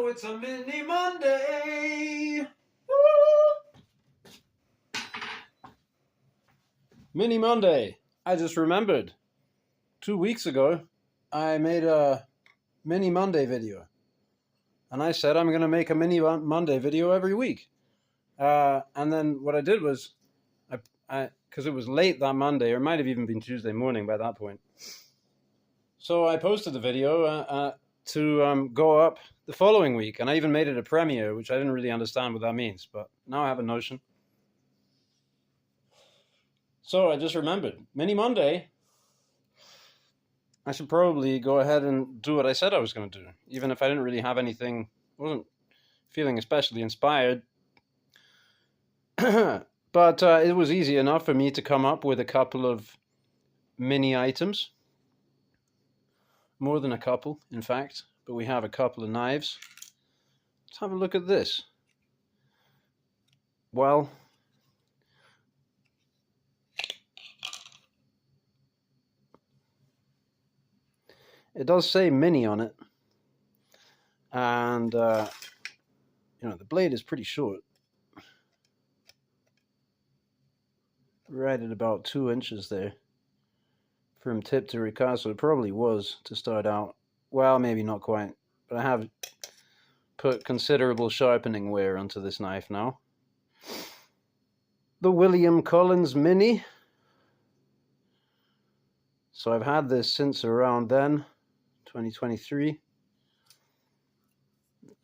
know it's a mini Monday. Woo! Mini Monday. I just remembered 2 weeks ago I made a mini Monday video. And I said I'm going to make a mini Monday video every week. And then what I did was, because it was late that Monday, or it might have even been Tuesday morning by that point. So I posted the video to go up the following week. And I even made it a premiere, which I didn't really understand what that means. But now I have a notion. So I just remembered, mini Monday, I should probably go ahead and do what I said I was going to do, even if I didn't really have anything, wasn't feeling especially inspired. But it was easy enough for me to come up with a couple of mini items. More than a couple, in fact, but we have a couple of knives. Let's have a look at this. Well, it does say mini on it. And, the blade is pretty short. Right at about 2 inches there. From tip to ricasso, it probably was to start out. Well, maybe not quite. But I have put considerable sharpening wear onto this knife now. The William Collins Mini. So I've had this since around then, 2023.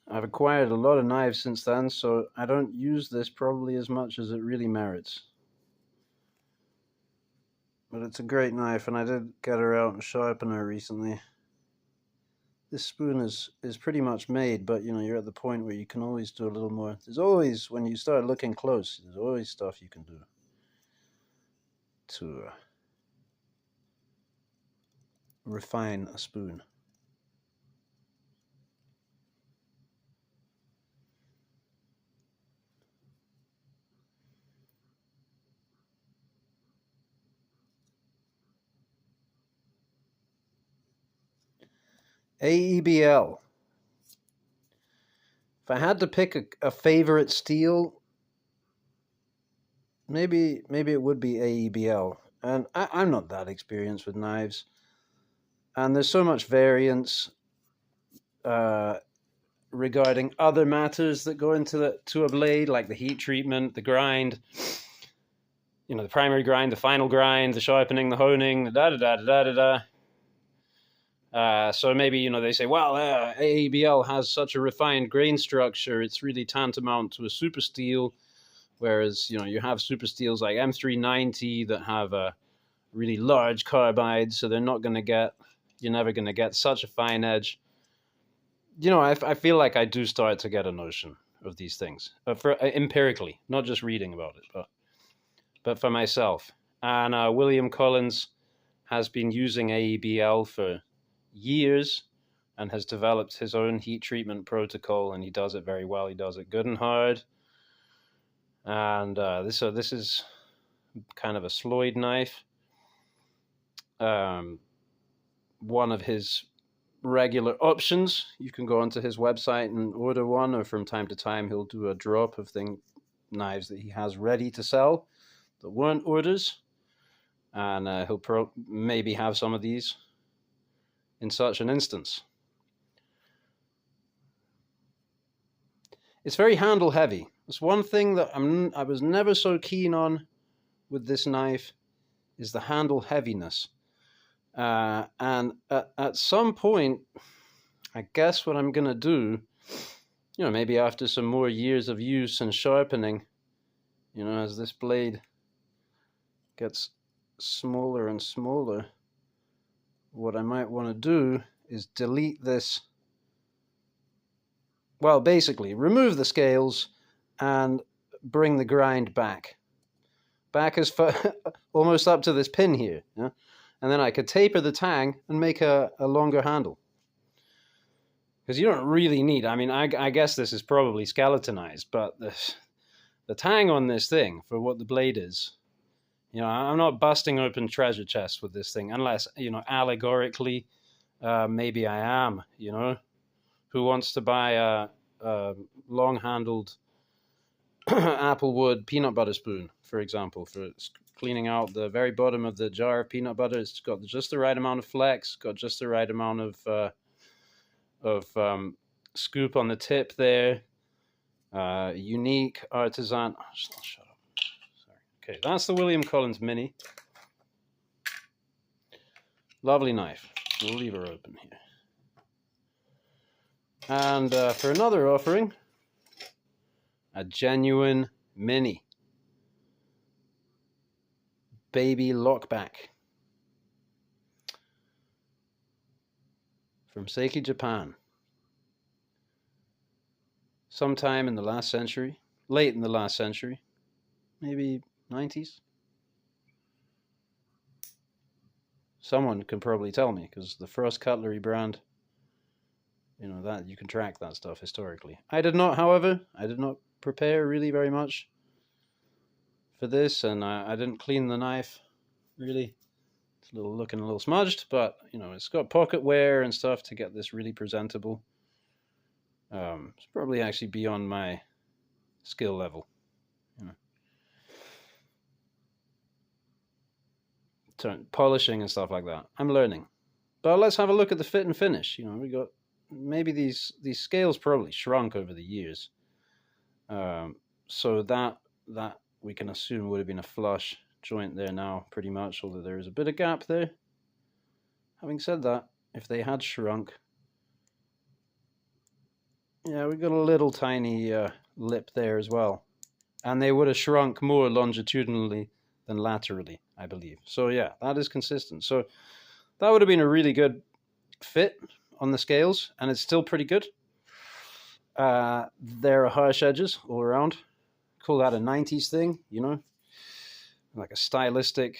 I've acquired a lot of knives since then, so I don't use this probably as much as it really merits. But it's a great knife, and I did get her out and sharpen her recently. This spoon is pretty much made, but you're at the point where you can always do a little more. There's always, when you start looking close, there's always stuff you can do to refine a spoon. AEBL. If I had to pick a favorite steel, maybe it would be AEBL. And I'm not that experienced with knives. And there's so much variance regarding other matters that go into a blade, like the heat treatment, the grind, the primary grind, the final grind, the sharpening, the honing, the da-da-da-da-da-da-da. So maybe, they say, well, AEBL has such a refined grain structure, it's really tantamount to a super steel, whereas, you have super steels like M390 that have a really large carbide, so you're never going to get such a fine edge. I feel like I do start to get a notion of these things, empirically, not just reading about it, but for myself. And William Collins has been using AEBL for years and has developed his own heat treatment protocol, and he does it very well. He does it good and hard. And this is kind of a Sloyd knife. One of his regular options. You can go onto his website and order one, or from time to time he'll do a drop of knives that he has ready to sell that weren't orders, and he'll maybe have some of these in such an instance. It's very handle heavy. It's one thing that I was never so keen on with this knife, is the handle heaviness. And at some point, I guess what I'm going to do, maybe after some more years of use and sharpening, as this blade gets smaller and smaller, what I might want to do is delete this. Well, basically, remove the scales and bring the grind back as far, almost up to this pin here. Yeah? And then I could taper the tang and make a longer handle. Because you don't really need, I guess this is probably skeletonized, but the tang on this thing, for what the blade is, I'm not busting open treasure chests with this thing, unless, allegorically, maybe I am, who wants to buy a long-handled applewood peanut butter spoon, for example, for cleaning out the very bottom of the jar of peanut butter. It's got just the right amount of flex, got just the right amount of scoop on the tip there. Unique artisan. Oh, shut up. Sorry. Okay, that's the William Collins Mini. Lovely knife. We'll leave her open here. And for another offering, a genuine Mini baby lockback from Seiki, Japan. Sometime in the last century, late in the last century, maybe 90s. Someone can probably tell me, because the Frost Cutlery brand, you know, that you can track that stuff historically. I did not, however, I did not prepare really very much for this, and I didn't clean the knife really. It's looking a little smudged, but you know, it's got pocket wear and stuff to get this really presentable. It's probably actually beyond my skill level, you know. Polishing and stuff like that. I'm learning. But let's have a look at the fit and finish. You know, we got maybe these scales probably shrunk over the years. So that we can assume would have been a flush joint there now, pretty much, although there is a bit of gap there. Having said that, if they had shrunk, yeah, we got a little tiny lip there as well. And they would have shrunk more longitudinally than laterally, I believe. So yeah, that is consistent. So that would have been a really good fit on the scales, and it's still pretty good. There are harsh edges all around. Call that a 90s thing, you know, like a stylistic.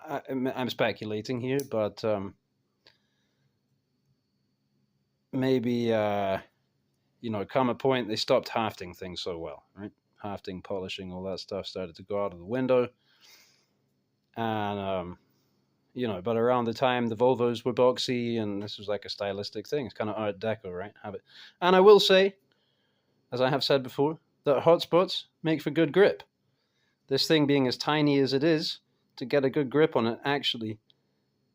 I'm speculating here, but maybe you know, come a point they stopped hafting things so well, right? Hafting, polishing, all that stuff started to go out of the window, and you know, but around the time the Volvos were boxy, and this was like a stylistic thing. It's kind of Art Deco, right? Have it. And I will say, as I have said before, that hotspots make for good grip. This thing being as tiny as it is, to get a good grip on it, actually,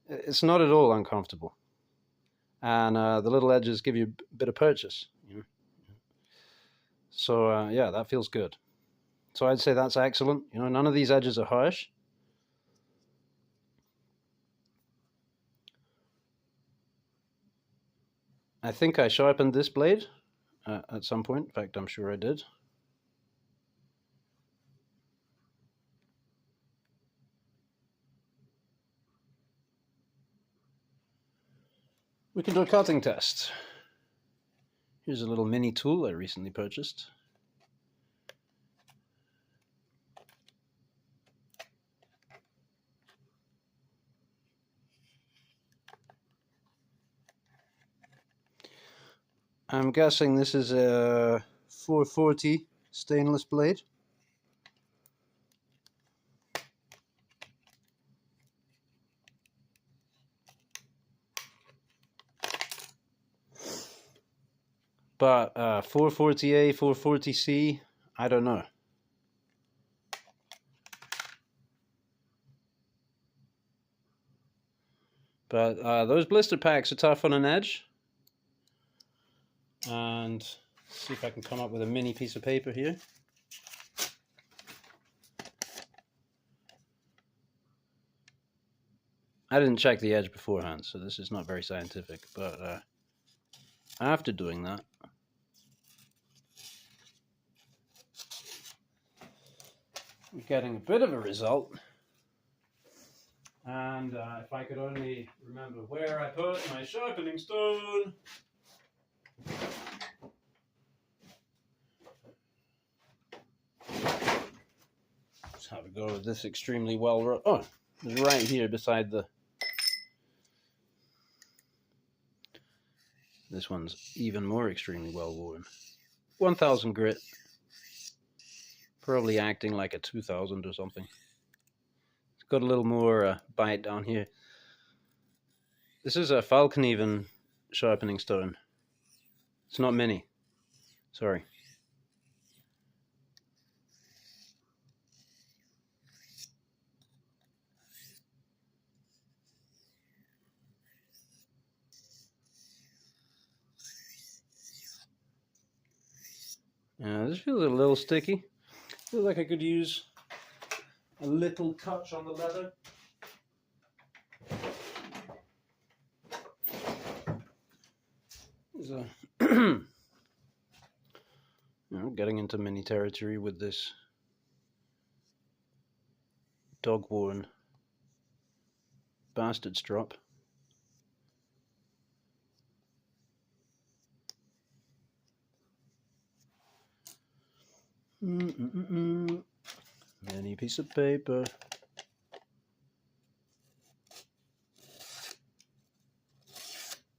it's not at all uncomfortable. And the little edges give you a bit of purchase. You know? So yeah, that feels good. So I'd say that's excellent. You know, none of these edges are harsh. I think I sharpened this blade at some point. In fact, I'm sure I did. We can do a cutting test. Here's a little mini tool I recently purchased. I'm guessing this is a 440 stainless blade. But 440A, 440C, I don't know. But those blister packs are tough on an edge. And see if I can come up with a mini piece of paper here. I didn't check the edge beforehand, so this is not very scientific, but after doing that, we're getting a bit of a result. And if I could only remember where I put my sharpening stone. Let's have a go with this extremely well. Oh, it's right here beside the. This one's even more extremely well worn. 1000 grit. Probably acting like a 2000 or something. It's got a little more bite down here. This is a Falconeven sharpening stone. It's not mini. Sorry. This feels a little sticky. Feels like I could use a little touch on the leather. Getting into mini territory with this dog-worn bastard strop. Mini piece of paper.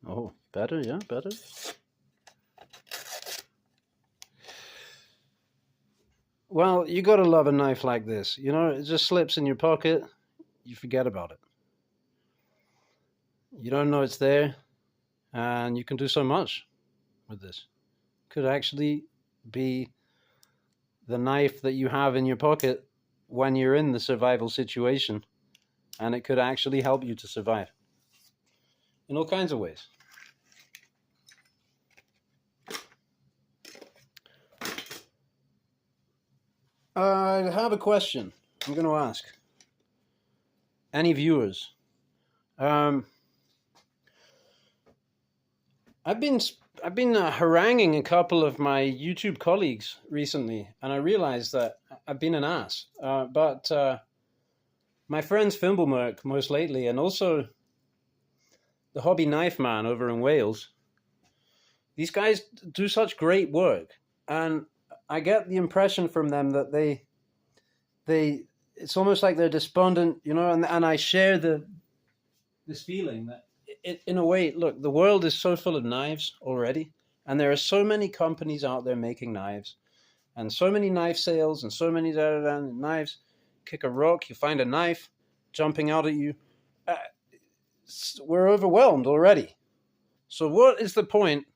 Oh, better, yeah, better. Well, you gotta love a knife like this. You know, it just slips in your pocket, you forget about it. You don't know it's there, and you can do so much with this. Could actually be the knife that you have in your pocket when you're in the survival situation, and it could actually help you to survive in all kinds of ways. I have a question I'm going to ask any viewers. I've been haranguing a couple of my YouTube colleagues recently, and I realized that I've been an ass. But my friends Fimblemerk most lately, and also the Hobby Knife Man over in Wales, these guys do such great work, and I get the impression from them that they it's almost like they're despondent, you know, and I share this feeling that in a way, look, the world is so full of knives already, and there are so many companies out there making knives, and so many knife sales, and so many knives. Kick a rock, you find a knife jumping out at you. We're overwhelmed already. So what is the point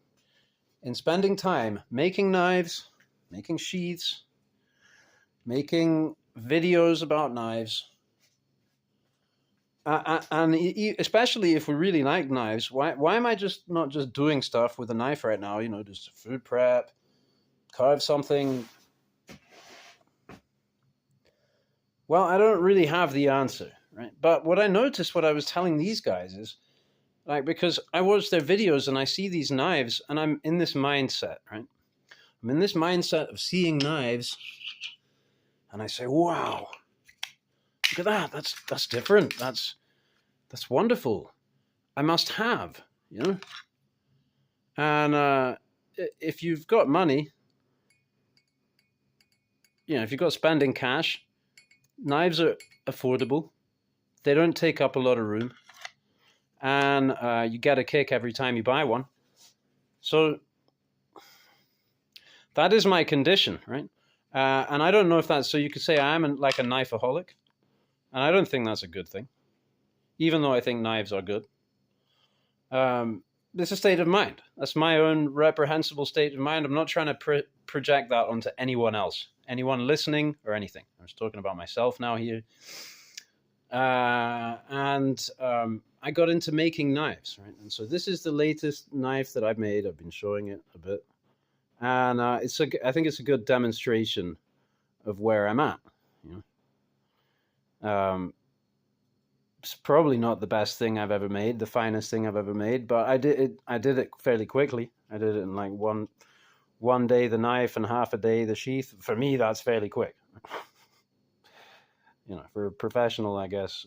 in spending time making knives, making sheaths, making videos about knives, and especially if we really like knives, why am I not just doing stuff with a knife right now? You know, just food prep, carve something. Well, I don't really have the answer, right? But what I noticed, what I was telling these guys is, like, because I watch their videos and I see these knives, and I'm in this mindset, right? I'm in this mindset of seeing knives, and I say, wow, look at that. That's different. That's wonderful. I must have, you know. And if you've got money, you know, if you've got spending cash, knives are affordable. They don't take up a lot of room, and you get a kick every time you buy one. So that is my condition, right? And I don't know if that's, so you could say I am like a knifeaholic, and I don't think that's a good thing, even though I think knives are good. It's a state of mind. That's my own reprehensible state of mind. I'm not trying to project that onto anyone else, anyone listening or anything. I'm just talking about myself now here. And I got into making knives, right? And so this is the latest knife that I've made. I've been showing it a bit. And I think it's a good demonstration of where I'm at. You know? It's probably not the best thing I've ever made, the finest thing I've ever made, but I did it fairly quickly. I did it in like one day the knife and half a day the sheath. For me, that's fairly quick. You know, for a professional, I guess,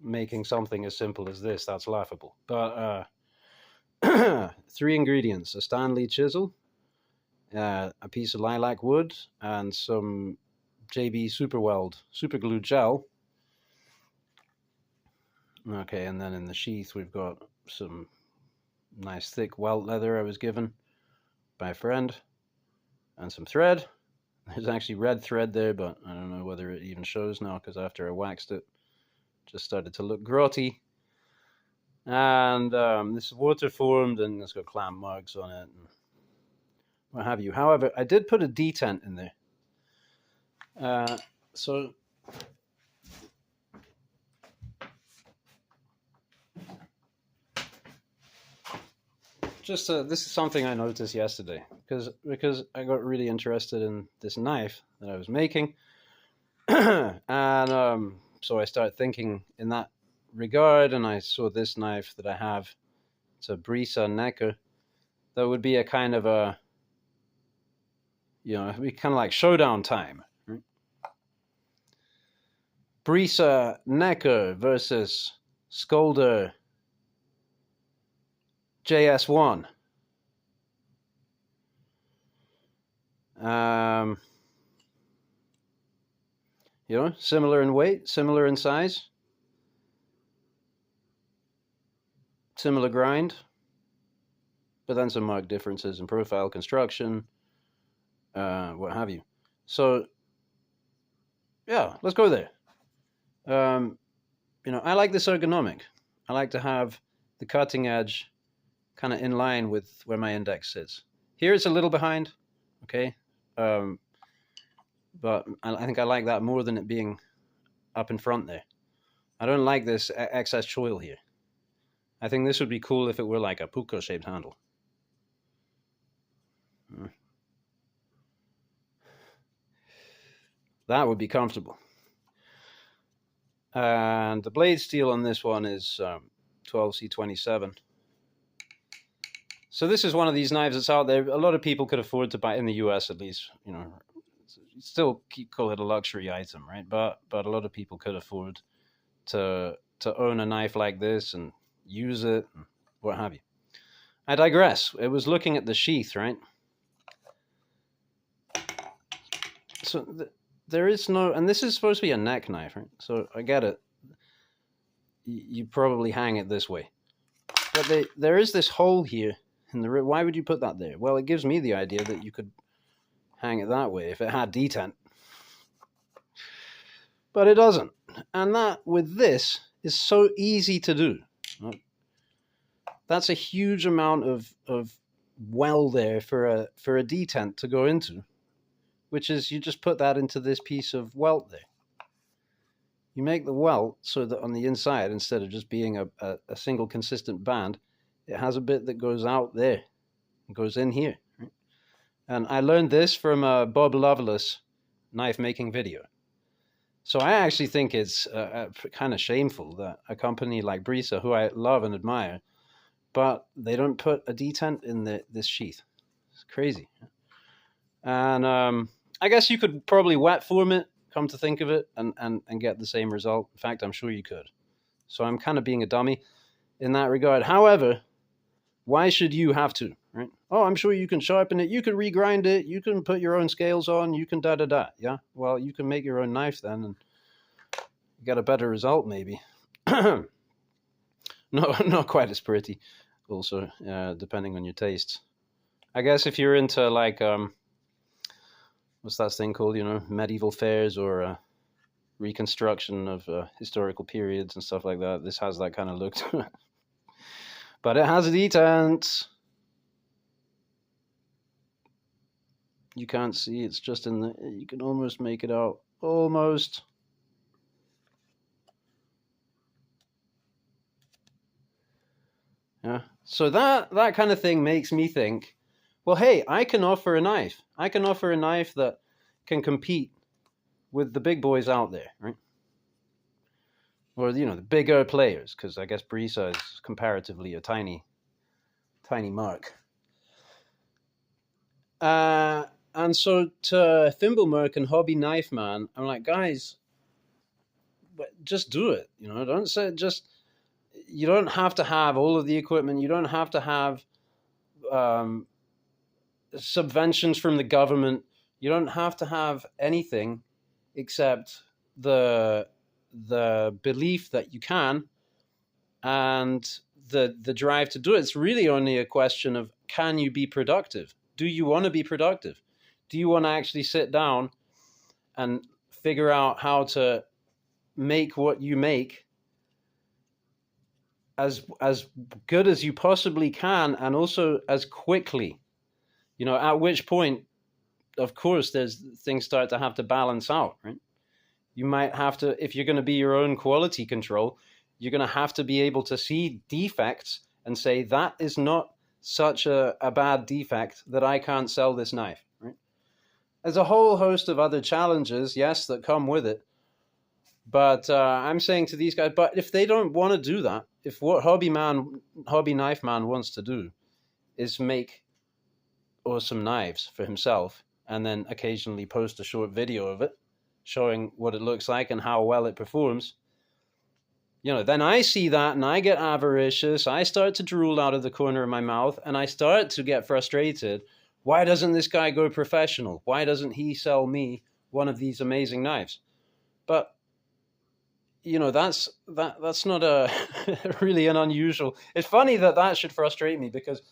making something as simple as this, that's laughable. But 3 ingredients: a Stanley chisel, a piece of lilac wood, and some JB Superweld super glue gel. Okay, and then in the sheath we've got some nice thick welt leather I was given by a friend, and some thread. There's actually red thread there, but I don't know whether it even shows now, because after I waxed it, just started to look grotty. And this is water formed, and it's got clamp marks on it. what have you. However, I did put a detent in there. So just this is something I noticed yesterday because I got really interested in this knife that I was making, and so I started thinking in that regard, and I saw this knife that I have. It's a Brisa Necker. That would be a kind of a, it'd be kind of like showdown time. Right? Brisa Necker versus Skolder JS1. Similar in weight, similar in size, similar grind, but then some marked differences in profile, construction, what have you. So, yeah, let's go there. I like this ergonomic. I like to have the cutting edge kind of in line with where my index sits. Here it's a little behind, okay? But I think I like that more than it being up in front there. I don't like this excess choil here. I think this would be cool if it were like a puka-shaped handle. That would be comfortable. And the blade steel on this one is 12C27. So this is one of these knives that's out there. A lot of people could afford to buy, in the US at least, still call it a luxury item, right? But a lot of people could afford to own a knife like this and use it, and what have you. I digress. It was looking at the sheath, right? So there is no, and this is supposed to be a neck knife, right? So I get it. You probably hang it this way. But there is this hole here in the rib. Why would you put that there? Well, it gives me the idea that you could hang it that way if it had detent. But it doesn't. And that, with this, is so easy to do. That's a huge amount of well there for a detent to go into, which is you just put that into this piece of welt there. You make the welt so that on the inside, instead of just being a single consistent band, it has a bit that goes out there. It goes in here. Right? And I learned this from a Bob Loveless knife making video. So I actually think it's kind of shameful that a company like Brisa, who I love and admire, but they don't put a detent in this sheath. It's crazy. And I guess you could probably wet form it, come to think of it, and get the same result. In fact, I'm sure you could. So I'm kind of being a dummy in that regard. However, why should you have to, right? Oh, I'm sure you can sharpen it. You can regrind it. You can put your own scales on. You can da-da-da. Yeah? Well, you can make your own knife then and get a better result maybe. No, not quite as pretty also, depending on your tastes. I guess if you're into like, what's that thing called, medieval fairs or reconstruction of historical periods and stuff like that, this has that kind of look to it. But it has a detent. You can't see, it's just in the, you can almost make it out. Almost. Yeah. So that kind of thing makes me think, well, hey, I can offer a knife. I can offer a knife that can compete with the big boys out there, right? Or, the bigger players, because I guess Brisa is comparatively a tiny mark. And so to Thimblemerk and Hobby Knife Man, I'm like, guys, just do it. Don't say just. You don't have to have all of the equipment. You don't have to have subventions from the government. You don't have to have anything except the belief that you can and the drive to do it. It's really only a question of, can you be productive? Do you want to be productive? Do you want to actually sit down and figure out how to make what you make as good as you possibly can, and also as quickly? At which point, of course, there's things start to have to balance out, right? You might have to, if you're going to be your own quality control, you're going to have to be able to see defects and say, that is not such a bad defect that I can't sell this knife, right? There's a whole host of other challenges, yes, that come with it. But I'm saying to these guys, but if they don't want to do that, if what Hobby Knife Man wants to do is make awesome knives for himself and then occasionally post a short video of it, showing what it looks like and how well it performs, then I see that and I get avaricious. I start to drool out of the corner of my mouth and I start to get frustrated. Why doesn't this guy go professional? Why doesn't he sell me one of these amazing knives? But that's not a really an unusual. It's funny that should frustrate me, because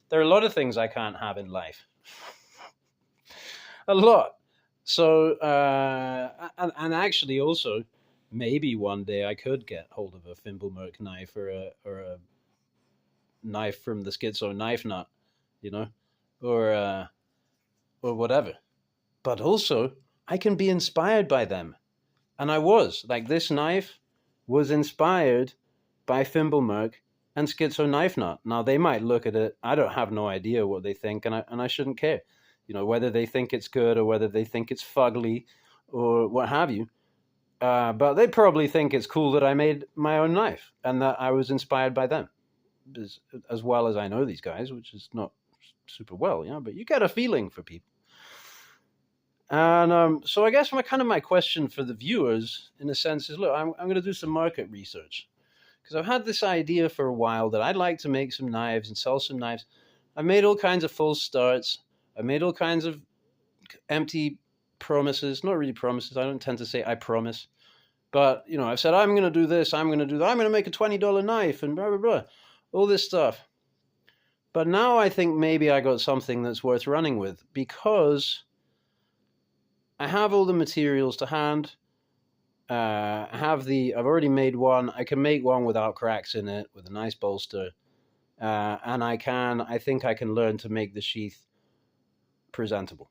there are a lot of things I can't have in life. A lot. So, and actually also, maybe one day I could get hold of a Fimbulmerk knife or a knife from the Schizo Knife Nut, or whatever. But also, I can be inspired by them. And I was. Like, this knife was inspired by Fimbulmerk and Schizo Knife Nut. Now, they might look at it. I don't have no idea what they think, and I shouldn't care. Whether they think it's good or whether they think it's fugly or what have you. But they probably think it's cool that I made my own knife and that I was inspired by them. As well as I know these guys, which is not super well, but you get a feeling for people. And so I guess my question for the viewers, in a sense, is, look, I'm going to do some market research, because I've had this idea for a while that I'd like to make some knives and sell some knives. I've made all kinds of false starts. I've made all kinds of empty promises. Not really promises. I don't tend to say I promise. But, I've said, I'm going to do this, I'm going to do that, I'm going to make a $20 knife and blah, blah, blah. All this stuff. But now I think maybe I got something that's worth running with, because I have all the materials to hand. I've already made one. I can make one without cracks in it, with a nice bolster. And I think I can learn to make the sheath presentable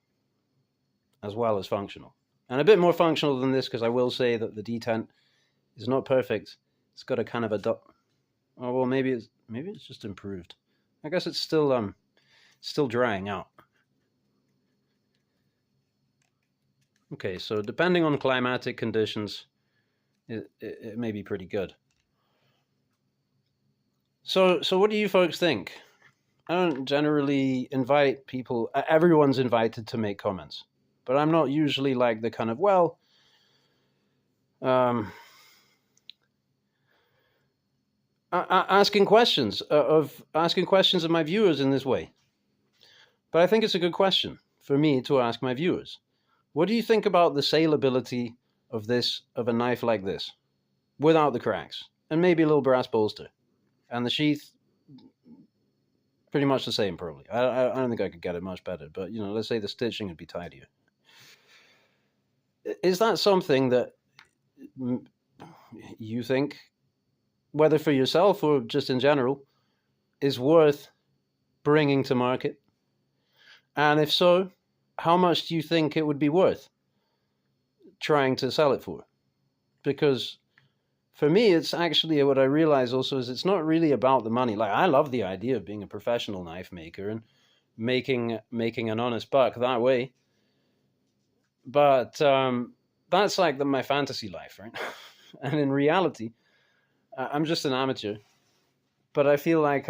as well as functional. And a bit more functional than this, because I will say that the detent is not perfect. It's got a kind of maybe it's just improved. I guess it's still drying out. Okay, so depending on climatic conditions, it may be pretty good. So what do you folks think? I don't generally invite people. Everyone's invited to make comments, but I'm not usually like the kind of, asking questions of my viewers in this way. But I think it's a good question for me to ask my viewers. What do you think about the saleability of a knife like this, without the cracks, and maybe a little brass bolster, and the sheath pretty much the same, probably. I don't think I could get it much better, but let's say the stitching would be tidier. Is that something that you think, whether for yourself or just in general, is worth bringing to market? And if so, how much do you think it would be worth trying to sell it for? Because for me, it's actually, what I realize also is, it's not really about the money. Like, I love the idea of being a professional knife maker and making an honest buck that way. But that's like my fantasy life, right? And in reality, I'm just an amateur. But I feel like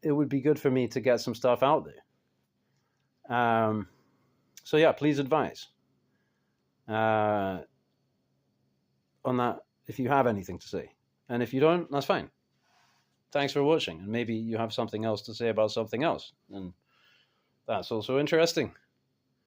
it would be good for me to get some stuff out there. So yeah, please advise on that if you have anything to say. And if you don't, that's fine. Thanks for watching. And maybe you have something else to say about something else. And that's also interesting.